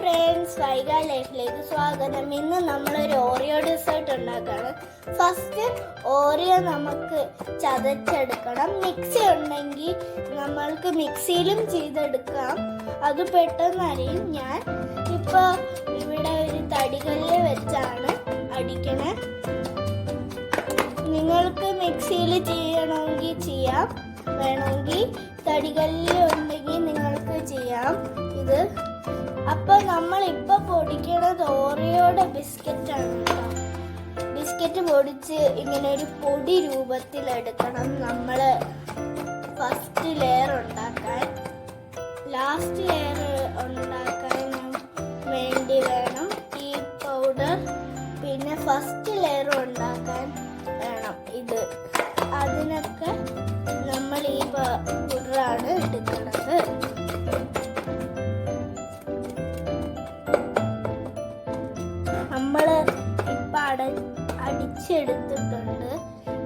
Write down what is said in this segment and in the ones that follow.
Friends, Vaiga ലൈഫിലേക്ക് സ്വാഗതം. ഇന്ന് നമ്മളൊരു ഓറിയോ ഡെസേർട്ട് ഉണ്ടാക്കുകയാണ്. ഫസ്റ്റ് ഓറിയോ നമുക്ക് ചതച്ചെടുക്കണം. മിക്സി ഉണ്ടെങ്കിൽ നമ്മൾക്ക് മിക്സിയിലും ചെയ്തെടുക്കാം, അത് പെട്ടെന്ന് അറിയും. ഞാൻ ഇപ്പോൾ ഇവിടെ ഒരു തടികല്ല് വെച്ചാണ് അടിക്കണേ. നിങ്ങൾക്ക് മിക്സിയിൽ ചെയ്യണമെങ്കിൽ ചെയ്യാം, വേണമെങ്കിൽ തടികല്ല് ഉണ്ടെങ്കിൽ നിങ്ങൾക്ക് ചെയ്യാം ഇത്. അപ്പോൾ നമ്മളിപ്പോൾ പൊടിക്കണത് ഓറിയോയുടെ ബിസ്ക്കറ്റാണ് കേട്ടോ. ബിസ്ക്കറ്റ് പൊടിച്ച് ഇങ്ങനെ ഒരു പൊടി രൂപത്തിലെടുക്കണം നമ്മൾ ഫസ്റ്റ് ലെയർ ഉണ്ടാക്കാൻ. ലാസ്റ്റ് ലെയർ ഉണ്ടാക്കാൻ വേണ്ടി വേണം ഈ പൗഡർ. പിന്നെ ഫസ്റ്റ് ലെയർ ഉണ്ടാക്കാൻ വേണം ഇത്. അതിനൊക്കെ നമ്മൾ ഈ പൗഡറാണ് എടുക്കുന്നത്. നമ്മൾ ഇപ്പം അടിച്ചെടുത്തിട്ടുണ്ട്.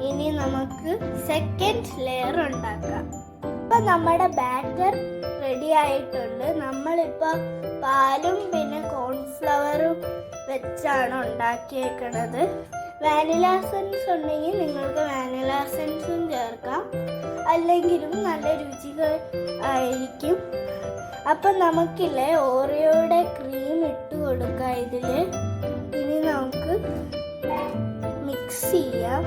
ഇനി നമുക്ക് സെക്കൻഡ് ലെയർ ഉണ്ടാക്കാം. ഇപ്പം നമ്മുടെ ബാറ്റർ റെഡി ആയിട്ടുണ്ട്. നമ്മളിപ്പോൾ പാലും പിന്നെ കോൺഫ്ലവറും വെച്ചാണ് ഉണ്ടാക്കിയേക്കണത്. വാനില എസൻസ് ഉണ്ടെങ്കിൽ നിങ്ങൾക്ക് വാനില എസൻസും ചേർക്കാം, അല്ലെങ്കിലും നല്ല രുചികൾ ആയിരിക്കും. അപ്പം നമുക്കില്ലേ ഓറിയോയുടെ ക്രീം ഇട്ട് കൊടുക്കാം ഇതിൽ. ഇനി നമുക്ക് മിക്സ് ചെയ്യാം.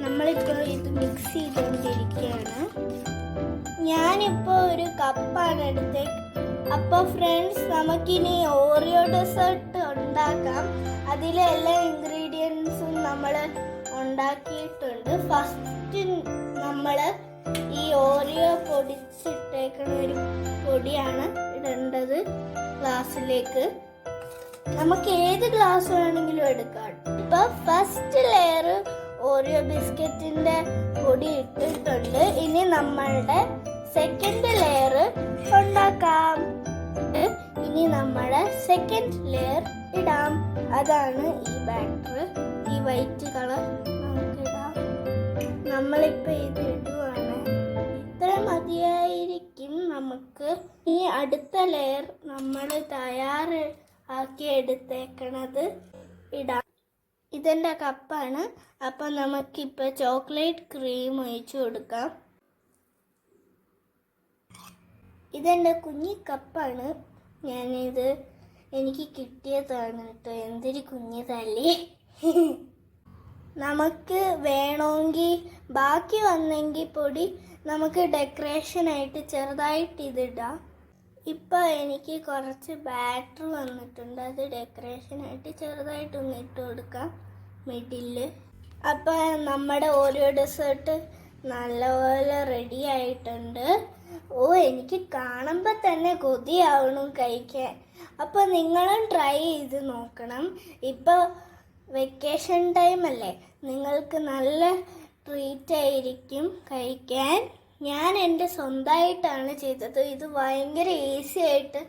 നമ്മളിപ്പോൾ ഇത് മിക്സ് ചെയ്തുകൊണ്ടിരിക്കുകയാണ്. ഞാനിപ്പോൾ ഒരു കപ്പാണ് എടുത്തത്. അപ്പോൾ ഫ്രണ്ട്സ്, നമുക്കിനി ഓറിയോ ഡെസേർട്ട് ഉണ്ടാക്കാം. അതിലെ എല്ലാ ഇൻഗ്രീഡിയൻസും നമ്മൾ ഉണ്ടാക്കിയിട്ടുണ്ട്. ഫസ്റ്റ് നമ്മൾ ഈ ഓറിയോ പൊടിച്ചിട്ടേക്കുന്ന ഒരു പൊടിയാണ് ഇടേണ്ടത് ഗ്ലാസ്സിലേക്ക്. നമുക്ക് ഏത് ഗ്ലാസ് വേണമെങ്കിലും എടുക്കാം. ഇപ്പോൾ ഫസ്റ്റ് ലെയർ ഓറിയോ ബിസ്ക്കറ്റിൻ്റെ പൊടി ഇട്ടിട്ടുണ്ട്. ഇനി നമ്മളുടെ സെക്കൻഡ് ലെയർ ഉണ്ടാക്കാം. ഇനി നമ്മുടെ സെക്കൻഡ് ലെയർ ഇടാം. അതാണ് ഈ ബാറ്റർ, ഈ വൈറ്റ് കളർ നമുക്കിടാം. നമ്മളിപ്പോൾ ഇത് ഇടുവാണ്. ഇത്ര മതിയായിരിക്കും നമുക്ക്. ഈ അടുത്ത ലെയർ നമ്മൾ തയ്യാറാക്കി എടുത്തേക്കണത് ഇടാം. ഇതെൻ്റെ കപ്പാണ്. അപ്പം നമുക്കിപ്പോൾ ചോക്ലേറ്റ് ക്രീം ഒഴിച്ചു കൊടുക്കാം. ഇതെൻ്റെ കുഞ്ഞി കപ്പാണ്. ഞാനിത് എനിക്ക് കിട്ടിയതാണ് കേട്ടോ. എന്തൊരു കുഞ്ഞിതല്ലേ. നമുക്ക് വേണമെങ്കിൽ ബാക്കി വന്നെങ്കിൽ പൊടി നമുക്ക് ഡെക്കറേഷനായിട്ട് ചെറുതായിട്ട് ഇതിടാം. ഇപ്പോൾ എനിക്ക് കുറച്ച് ബാറ്റർ വന്നിട്ടുണ്ട്, അത് ഡെക്കറേഷനായിട്ട് ചെറുതായിട്ടൊന്ന് ഇട്ട് കൊടുക്കാം മിഡില്. അപ്പോൾ നമ്മുടെ ഓരോ ഡെസേർട്ട് നല്ലപോലെ റെഡി ആയിട്ടുണ്ട്. എനിക്ക് കാണുമ്പോൾ തന്നെ കൊതിയാവണം കഴിക്കാൻ. അപ്പോൾ നിങ്ങളും ട്രൈ ചെയ്ത് നോക്കണം. ഇപ്പോൾ വെക്കേഷൻ ടൈം അല്ലേ, നിങ്ങൾക്ക് നല്ല ട്രീറ്റ് ആയിരിക്കും കഴിക്കാൻ. ഞാൻ എൻ്റെ സ്വന്തമായിട്ടാണ് ചെയ്തത്. ഇത് ഭയങ്കര ഈസി ആയിട്ട്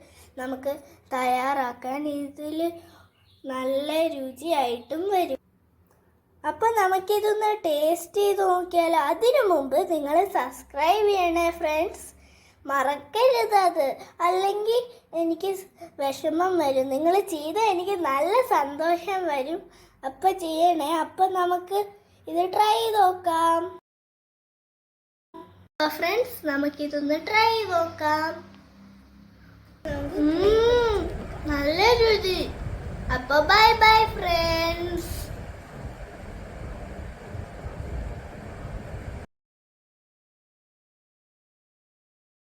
നമുക്ക് തയ്യാറാക്കാൻ. ഇതിൽ നല്ല രുചിയായിട്ടും വരും. അപ്പോൾ നമുക്കിതൊന്ന് ടേസ്റ്റ് ചെയ്ത് നോക്കിയാൽ. അതിനു മുമ്പ് നിങ്ങൾ സബ്സ്ക്രൈബ് ചെയ്യണേ ഫ്രണ്ട്സ്, മറക്കരുത് അത്. അല്ലെങ്കിൽ എനിക്ക് വിഷമം വരും. നിങ്ങൾ ചെയ്താൽ എനിക്ക് നല്ല സന്തോഷം വരും. അപ്പോൾ ചെയ്യണേ. അപ്പോൾ നമുക്ക് ഇത് ട്രൈ ചെയ്ത് നോക്കാം. ഫ്രണ്ട്സ്, നമുക്കിതൊന്ന് ട്രൈ ചെയ്ത് നോക്കാം. നല്ല രുചി. അപ്പോൾ ബൈ ബൈ ഫ്രണ്ട്സ്.